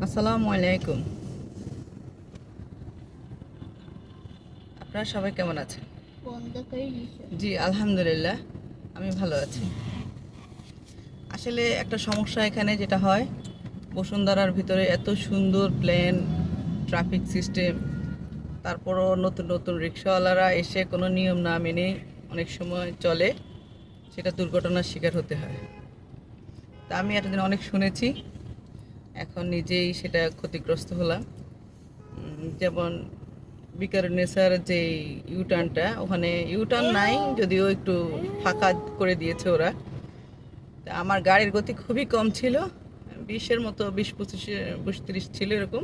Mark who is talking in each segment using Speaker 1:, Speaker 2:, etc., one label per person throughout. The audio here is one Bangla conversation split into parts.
Speaker 1: আসসালামু আলাইকুম। আপনারা সবাই কেমন আছেন? জি আলহামদুলিল্লাহ, আমি ভালো আছি। আসলে একটা সমস্যা এখানে যেটা হয়, বসুন্ধরার ভিতরে এত সুন্দর প্লেন ট্রাফিক সিস্টেম, তারপরও নতুন নতুন রিক্সাওয়ালারা এসে কোনো নিয়ম না মেনে অনেক সময় চলে, সেটা দুর্ঘটনার শিকার হতে হয়। তা আমি এতদিন অনেক শুনেছি, এখন নিজেই সেটা ক্ষতিগ্রস্ত হলাম। যেমন বিকারুনেসার যে ইউটার্নটা, ওখানে ইউটার্ন নাই, যদিও একটু ফাঁকা করে দিয়েছে ওরা। তা আমার গাড়ির গতি খুবই কম ছিল, 20-এর মতো, 20-25, 30 ছিল এরকম।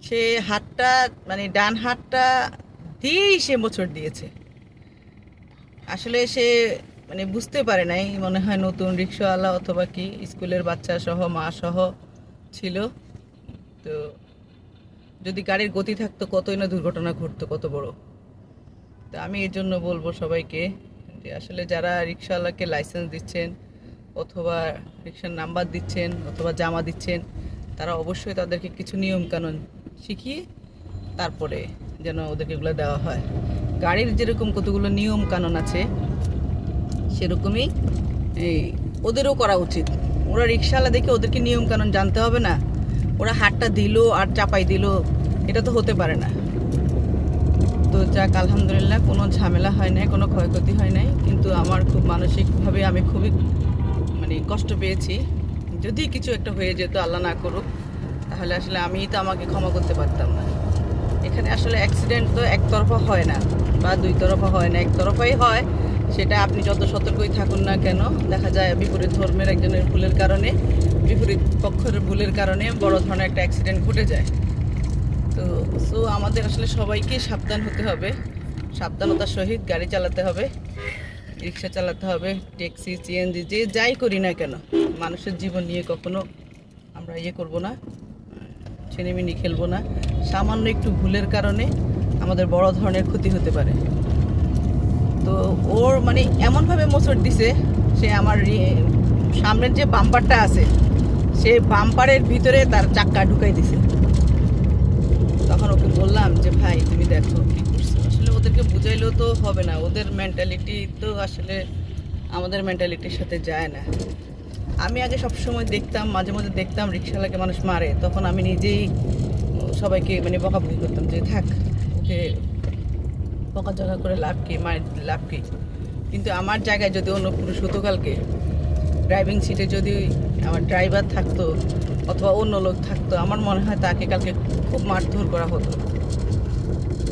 Speaker 1: সে হাতটা, মানে ডান হাতটা দিয়েই সে মোচড় দিয়েছে। আসলে সে মানে বুঝতে পারে নাই, মনে হয় নতুন রিক্সাওয়ালা অথবা কি স্কুলের বাচ্চা সহ মা সহ ছিল। তো যদি গাড়ির গতি থাকতো কতই না দুর্ঘটনা ঘটতো, কত বড়। তো আমি এর জন্য বলবো সবাইকে যে আসলে যারা রিক্সাওয়ালাকে লাইসেন্স দিচ্ছেন অথবা রিক্সার নাম্বার দিচ্ছেন অথবা জামা দিচ্ছেন, তারা অবশ্যই তাদেরকে কিছু নিয়মকানুন শিখিয়ে তারপরে যেন ওদেরকে এগুলো দেওয়া হয়। গাড়ির যেরকম কতগুলো নিয়ম কানুন আছে, সেরকমই এই ওদেরও করা উচিত। ওরা রিক্সাওয়ালা দেখে ওদেরকে নিয়ম কানুন জানতে হবে না? ওরা হাতটা দিল আর চাপাই দিল, এটা তো হতে পারে না। তো যাক আলহামদুলিল্লাহ, কোনো ঝামেলা হয় নাই, কোনো ক্ষয়ক্ষতি হয় নাই, কিন্তু আমার খুব মানসিকভাবে আমি খুবই মানে কষ্ট পেয়েছি। যদি কিছু একটা হয়ে যেত, আল্লাহ না করুক, তাহলে আসলে আমি তো আমাকে ক্ষমা করতে পারতাম না। এখানে আসলে অ্যাক্সিডেন্ট তো একতরফা হয় না বা দুই তরফা হয় না, একতরফাই হয়। সেটা আপনি যত সতর্কই থাকুন না কেন, দেখা যায় বিপরীত ধর্মের একজনের ভুলের কারণে, বিপরীত পক্ষের ভুলের কারণে বড় ধরনের একটা অ্যাক্সিডেন্ট ঘটে যায়। তো আমাদের আসলে সবাইকে সাবধান হতে হবে, সাবধানতার সহিত গাড়ি চালাতে হবে, রিক্সা চালাতে হবে, ট্যাক্সি, সিএনজি, যে যাই করি না কেন, মানুষের জীবন নিয়ে কখনো আমরা করব না, ছেলেমিনি খেলবো না। সামান্য একটু ভুলের কারণে আমাদের বড় ধরনের ক্ষতি হতে পারে। তো ওর মানে এমনভাবে মোচড় দিছে, সে আমার সামনের যে বাম্পারটা আছে, সে বাম্পারের ভিতরে তার চাক্কা ঢুকাই দিছে। তখন ওকে বললাম যে ভাই তুমি দেখো কী করছো। আসলে ওদেরকে বুঝাইলেও তো হবে না, ওদের মেন্টালিটি তো আসলে আমাদের মেন্টালিটির সাথে যায় না। আমি আগে সবসময় দেখতাম, মাঝে মাঝে দেখতাম রিক্সাওয়ালাকে মানুষ মারে, তখন আমি নিজেই সবাইকে মানে বকাবকি করতাম যে থাক, ওকে বকাঝকা করে লাভ কি, মায়ের লাভ কি। কিন্তু আমার জায়গায় যদি অন্য পুরুষ হতো কালকে, ড্রাইভিং সিটে যদি আমার ড্রাইভার থাকতো অথবা অন্য লোক থাকতো, আমার মনে হয় তাকে কালকে খুব মারধর করা হতো।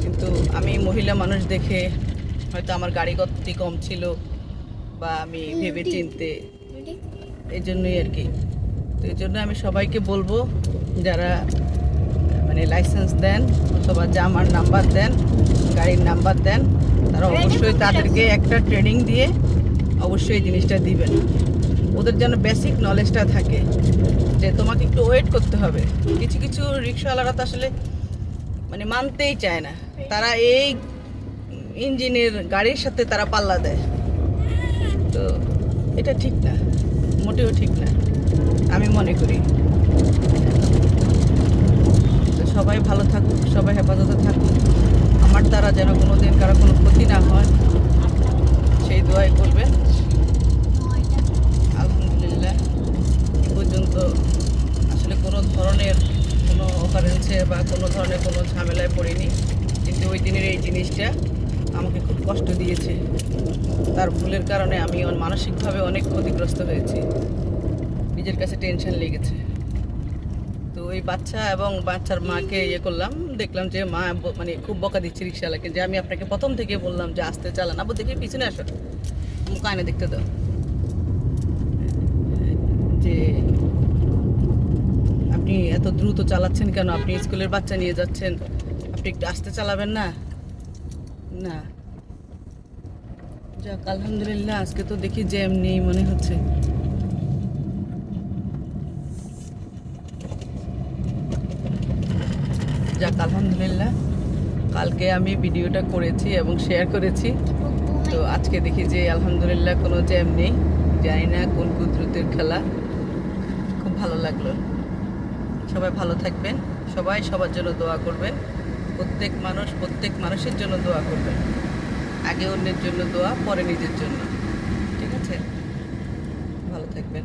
Speaker 1: কিন্তু আমি মহিলা মানুষ দেখে, হয়তো আমার গাড়ি গতি কম ছিল বা আমি ভেবে চিনতে, এই জন্যই আর কি। তো এই জন্য আমি সবাইকে বলবো, যারা মানে লাইসেন্স দেন অথবা জামার নাম্বার দেন, গাড়ির নাম্বার দেন, তারা অবশ্যই তাদেরকে একটা ট্রেনিং দিয়ে অবশ্যই এই জিনিসটা দিবেন। ওদের যেন বেসিক নলেজটা থাকে যে তোমাকে একটু ওয়েট করতে হবে। কিছু কিছু রিক্সাওয়ালারা তো আসলে মানে মানতেই চায় না, তারা এই ইঞ্জিনের গাড়ির সাথে তারা পাল্লা দেয়। তো এটা ঠিক না, মোটেও ঠিক না আমি মনে করি। তো সবাই ভালো থাকুক, সবাই হেফাজতে থাকুক, আমার দ্বারা যেন কোনো দিন কারো কোনো ক্ষতি না হয় সেই দোয়াই করবেন। আলহামদুলিল্লাহ এ পর্যন্ত আসলে কোনো ধরনের কোনো অকারেন্সে বা কোনো ধরনের কোনো ঝামেলায় পড়িনি, কিন্তু ওই দিনের এই জিনিসটা আমাকে খুব কষ্ট দিয়েছে। তার ভুলের কারণে আমি মানসিকভাবে অনেক ক্ষতিগ্রস্ত হয়েছি, নিজের কাছে টেনশন লেগেছে। তো ওই বাচ্চা এবং বাচ্চার মাকে করলাম, দেখলাম যে মা মানে খুব বকা দিচ্ছে রিক্সাওয়ালাকে যে আমি আপনাকে প্রথম থেকে বললাম যে আস্তে চালান, আবু দেখি পিছনে আসো, মুখ আয়না দেখতে দাও, যে আপনি এত দ্রুত চালাচ্ছেন কেন, আপনি স্কুলের বাচ্চা নিয়ে যাচ্ছেন, আপনি একটু আস্তে চালাবেন না। না, যাক আলহামদুলিল্লাহ, আজকে তো দেখি জ্যাম নেই মনে হচ্ছে। যাক আলহামদুলিল্লাহ, কালকে আমি ভিডিওটা করেছি এবং শেয়ার করেছি, তো আজকে দেখি যে আলহামদুলিল্লাহ কোনো জ্যাম নেই। জানি না কোন কুদরতের খেলা। খুব ভালো লাগলো। সবাই ভালো থাকবেন, সবাই সবার জন্য দোয়া করবেন, প্রত্যেক মানুষ প্রত্যেক মানুষের জন্য দোয়া করবেন। আগে অন্যের জন্য দোয়া, পরে নিজের জন্য। ঠিক আছে, ভালো থাকবেন।